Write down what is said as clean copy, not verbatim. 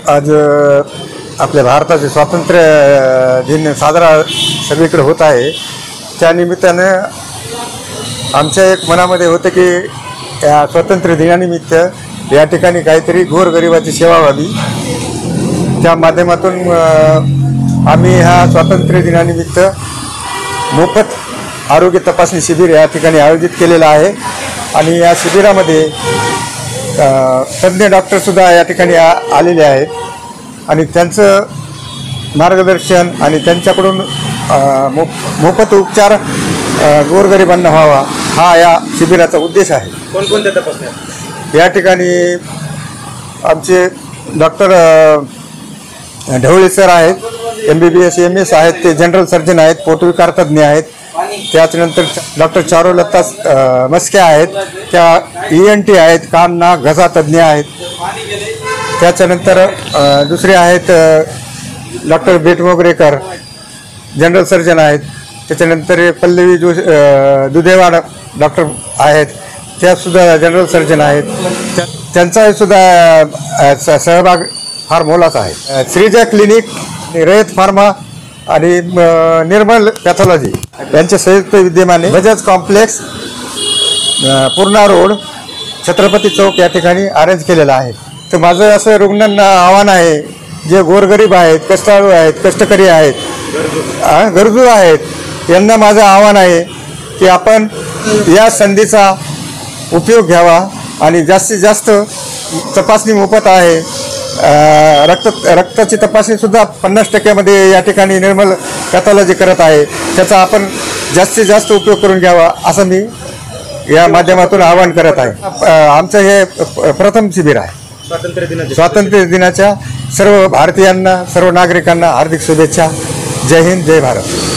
आज आपल्या भारताचे स्वातंत्र्य दिन साजरा सगळीकडे होत आहे। त्या निमित्तानं आमच्या एक मनामध्ये होतं की या स्वातंत्र्य दिनानिमित्त या ठिकाणी काहीतरी गोरगरिबाची सेवा व्हावी। त्या माध्यमातून आम्ही ह्या स्वातंत्र्य दिनानिमित्त मोफत आरोग्य तपासणी शिबिर या ठिकाणी आयोजित केलेलं आहे आणि या शिबिरामध्ये तज्ञ डॉक्टरसुद्धा या ठिकाणी आलेले आहेत आणि त्यांचं मार्गदर्शन आणि त्यांच्याकडून मोफत उपचार गोरगरिबांना व्हावा हा या शिबिराचा उद्देश आहे। कोणकोणत्या तपासण्या या ठिकाणी आमचे डॉक्टर ढवळे सर आहेत, MBBS MS आहेत, ते जनरल सर्जन आहेत, पोटविकार तज्ञ आहेत। त्याच्यानंतर डॉक्टर चारुलता मस्के आहेत, त्या ENT आहेत, कान नाक घसा तज्ञ आहेत। त्याच्यानंतर दुसरे आहेत डॉक्टर बेटमोगरेकर जनरल सर्जन आहेत। त्याच्यानंतर पल्लवी दुधेवाड डॉक्टर आहेत, त्यासुद्धा जनरल सर्जन आहेत। त्यांचा सुद्धा सहभाग फार मोलाचा आहे। श्रीजा क्लिनिक, रयत फार्मा आणि निर्मल पॅथॉलॉजी यांच्या संयुक्त विद्यमाने बजाज कॉम्प्लेक्स पूर्णा रोड छत्रपती चौक या ठिकाणी अरेंज केलेला आहे। तर माझं असं रुग्णांना आव्हान आहे, जे गोरगरीब आहेत, कष्टाळू आहेत, कष्टकरी आहेत, गरजू आहेत, यांना माझं आव्हान आहे की आपण या संधीचा उपयोग घ्यावा आणि जास्तीत जास्त तपासणी मोफत आहे। रक्ताची तपासणीसुद्धा 50% या ठिकाणी निर्मल पॅथॉलॉजी करत आहे। त्याचा आपण जास्तीत जास्त उपयोग करून घ्यावा असं मी या माध्यमातून आवाहन करत आहे। आमचं हे प्रथम शिबिर आहे। स्वातंत्र्य दिनाच्या सर्व भारतीयांना, सर्व नागरिकांना हार्दिक शुभेच्छा। जय हिंद, जय भारत।